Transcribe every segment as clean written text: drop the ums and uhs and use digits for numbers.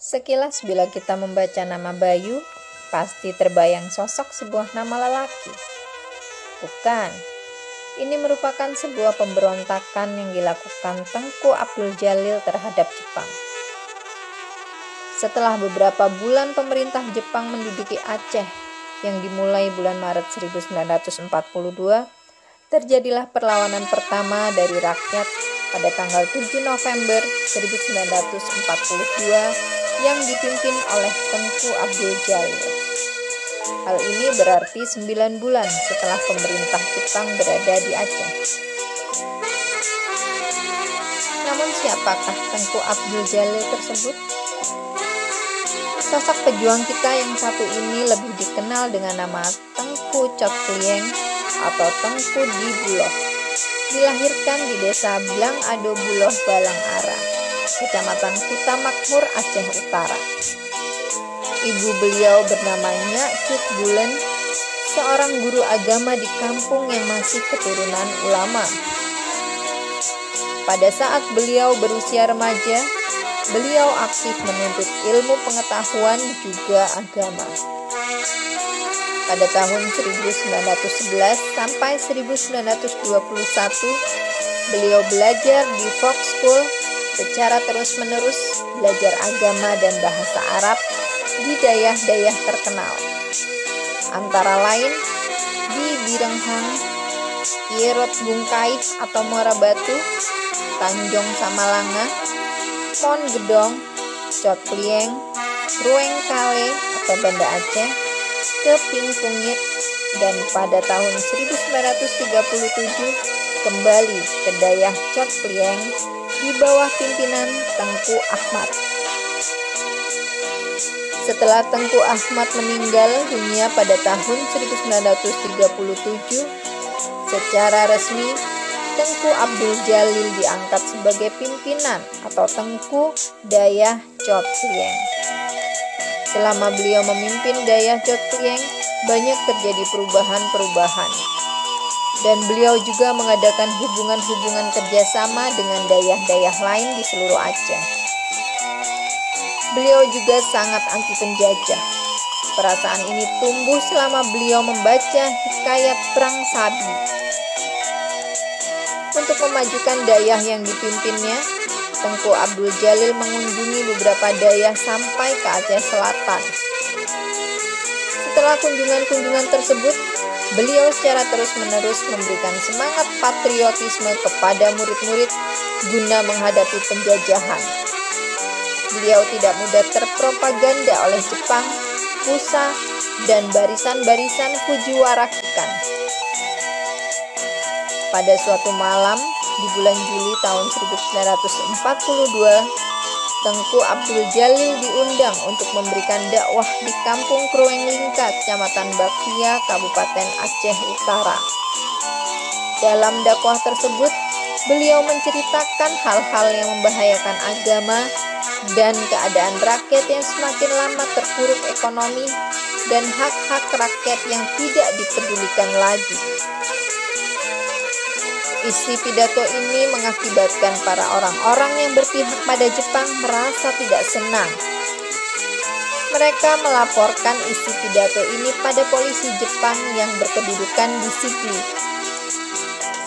Sekilas bila kita membaca nama Bayu, pasti terbayang sosok sebuah nama lelaki. Bukan, ini merupakan sebuah pemberontakan yang dilakukan Tengku Abdul Jalil terhadap Jepang. Setelah beberapa bulan pemerintah Jepang menduduki Aceh yang dimulai bulan Maret 1942, terjadilah perlawanan pertama dari rakyat pada tanggal 7 November 1942 yang dipimpin oleh Tengku Abdul Jalil. Hal ini berarti 9 bulan setelah pemerintah Jepang berada di Aceh. Namun siapakah Tengku Abdul Jalil tersebut? Sosok pejuang kita yang satu ini lebih dikenal dengan nama Tengku Chot Klieng atau Tengku di Buloh. Dilahirkan di desa Blang Ado Buloh Balang Ara, Kecamatan Kuta Makmur, Aceh Utara. Ibu beliau bernama Nyak Cut Bulen, seorang guru agama di kampung yang masih keturunan ulama. Pada saat beliau berusia remaja, beliau aktif menuntut ilmu pengetahuan juga agama. Pada tahun 1911 sampai 1921, beliau belajar di Fox School secara terus-menerus, belajar agama dan bahasa Arab di daerah-daerah terkenal, antara lain di Birenghang, Yerot Bungkait atau Muara Batu, Tanjung Samalanga, Mon Gedong, Chot Klieng, Rueng Kale atau Banda Aceh, Keping Pungit, dan pada tahun 1937 kembali ke Dayah Chot Klieng di bawah pimpinan Tengku Ahmad. Setelah Tengku Ahmad meninggal dunia pada tahun 1937, secara resmi Tengku Abdul Jalil diangkat sebagai pimpinan atau Tengku Dayah Chot Klieng. Selama beliau memimpin Dayah Chot Klieng, banyak terjadi perubahan-perubahan. Dan beliau juga mengadakan hubungan-hubungan kerjasama dengan daerah-daerah lain di seluruh Aceh. Beliau juga sangat anti penjajah. Perasaan ini tumbuh selama beliau membaca hikayat Perang Sabi. Untuk memajukan daerah yang dipimpinnya, Tengku Abdul Jalil mengunjungi beberapa daerah sampai ke Aceh Selatan. Setelah kunjungan-kunjungan tersebut, beliau secara terus-menerus memberikan semangat patriotisme kepada murid-murid guna menghadapi penjajahan. Beliau tidak mudah terpropaganda oleh Jepang, Pusa, dan barisan-barisan Fujiwara Kikan. Pada suatu malam di bulan Juli tahun 1942, Tengku Abdul Jalil diundang untuk memberikan dakwah di Kampung Krueng Lingka, Kecamatan Bakia, Kabupaten Aceh Utara. Dalam dakwah tersebut, beliau menceritakan hal-hal yang membahayakan agama dan keadaan rakyat yang semakin lama terpuruk ekonomi dan hak-hak rakyat yang tidak dipedulikan lagi. Isi pidato ini mengakibatkan para orang-orang yang berpihak pada Jepang merasa tidak senang. Mereka melaporkan isi pidato ini pada polisi Jepang yang berkedudukan di Sigli.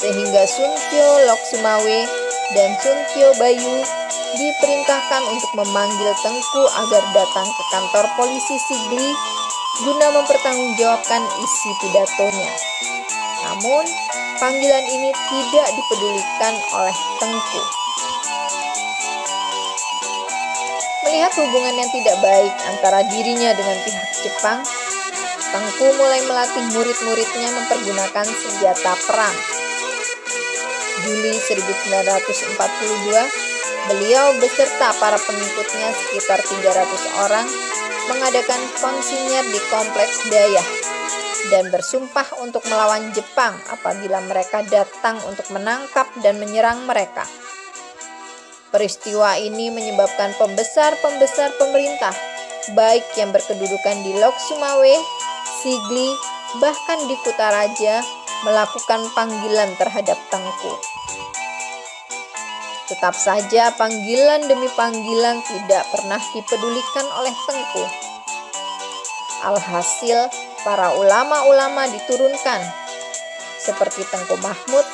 Sehingga Suntyo Loksumawe dan Suntyo Bayu diperintahkan untuk memanggil Tengku agar datang ke kantor polisi Sigli guna mempertanggungjawabkan isi pidatonya. Namun, panggilan ini tidak dipedulikan oleh Tengku. Melihat hubungan yang tidak baik antara dirinya dengan pihak Jepang, Tengku mulai melatih murid-muridnya mempergunakan senjata perang. Juli 1942, beliau beserta para pengikutnya sekitar 300 orang mengadakan konsinyer di Kompleks Dayah dan bersumpah untuk melawan Jepang apabila mereka datang untuk menangkap dan menyerang mereka. Peristiwa ini menyebabkan pembesar-pembesar pemerintah, baik yang berkedudukan di Lok Sumawe, Sigli, bahkan di Kutaraja, melakukan panggilan terhadap Tengku. Tetap saja panggilan demi panggilan tidak pernah dipedulikan oleh Tengku. Alhasil, para ulama-ulama diturunkan, seperti Tengku Mahmud,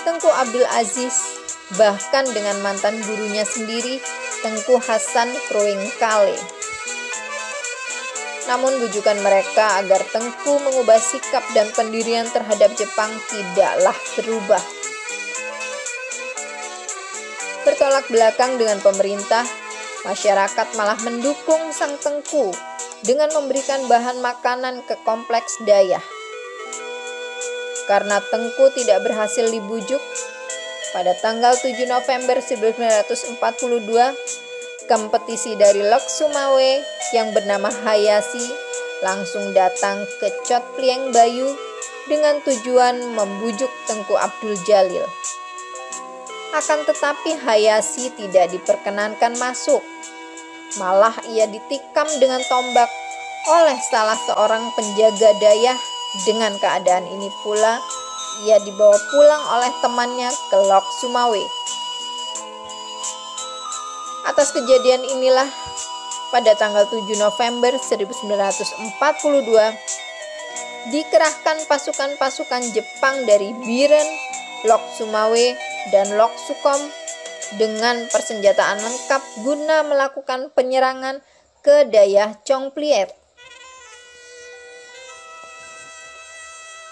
Tengku Abdul Aziz, bahkan dengan mantan gurunya sendiri, Tengku Hasan Krueng Kale. Namun bujukan mereka agar Tengku mengubah sikap dan pendirian terhadap Jepang tidaklah berubah. Bertolak belakang dengan pemerintah, masyarakat malah mendukung sang Tengku dengan memberikan bahan makanan ke kompleks Dayah. Karena Tengku tidak berhasil dibujuk, pada tanggal 7 November 1942, kompetisi dari Lok Sumawe yang bernama Hayashi langsung datang ke Chot Plieng Bayu dengan tujuan membujuk Tengku Abdul Jalil. Akan tetapi Hayashi tidak diperkenankan masuk. Malah ia ditikam dengan tombak oleh salah seorang penjaga Dayah. Dengan keadaan ini pula, ia dibawa pulang oleh temannya ke Lok Sumawe. Atas kejadian inilah, pada tanggal 7 November 1942, dikerahkan pasukan-pasukan Jepang dari Biren, Lok Sumawe, dan Lok Sukom dengan persenjataan lengkap guna melakukan penyerangan ke Dayah Chongpliet.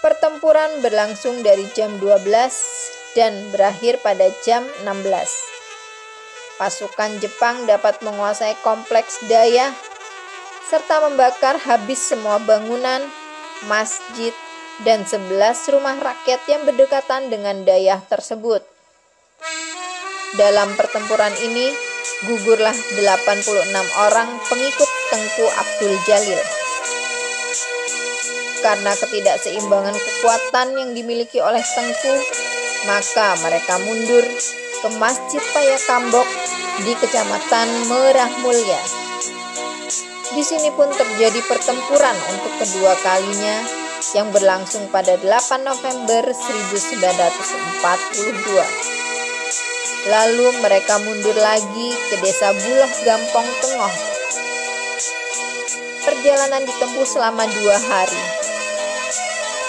Pertempuran berlangsung dari jam 12 dan berakhir pada jam 16. Pasukan Jepang dapat menguasai kompleks Dayah serta membakar habis semua bangunan, masjid, dan 11 rumah rakyat yang berdekatan dengan Dayah tersebut. Dalam pertempuran ini, gugurlah 86 orang pengikut Tengku Abdul Jalil. Karena ketidakseimbangan kekuatan yang dimiliki oleh Tengku, maka mereka mundur ke Masjid Payakambok di Kecamatan Merah Mulia. Di sini pun terjadi pertempuran untuk kedua kalinya yang berlangsung pada 8 November 1942. Lalu mereka mundur lagi ke desa Buloh Gampong Tengah. Perjalanan ditempuh selama 2 hari.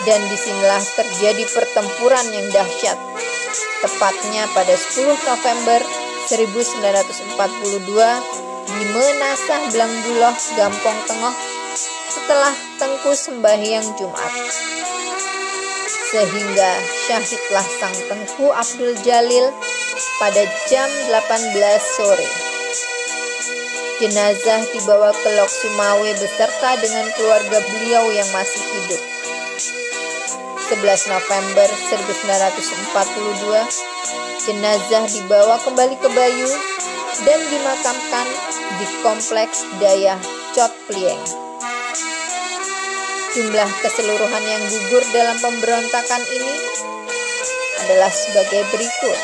Dan disinilah terjadi pertempuran yang dahsyat. Tepatnya pada 10 November 1942 di Menasah Blangbuloh Gampong Tengah setelah Tengku sembahyang Jumat. Sehingga syahidlah sang Tengku Abdul Jalil pada jam 18 sore. Jenazah dibawa ke Lok Sumawe beserta dengan keluarga beliau yang masih hidup. 11 November 1942, jenazah dibawa kembali ke Bayu dan dimakamkan di kompleks Dayah Chot Plieng. Jumlah keseluruhan yang gugur dalam pemberontakan ini adalah sebagai berikut.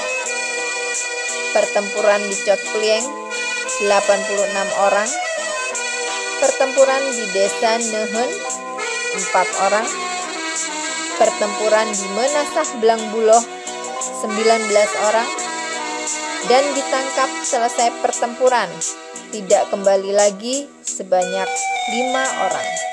Pertempuran di Chot Plieng 86 orang, pertempuran di desa Nehen 4 orang, pertempuran di Menasah Blangbuloh 19 orang, dan ditangkap selesai pertempuran tidak kembali lagi sebanyak 5 orang.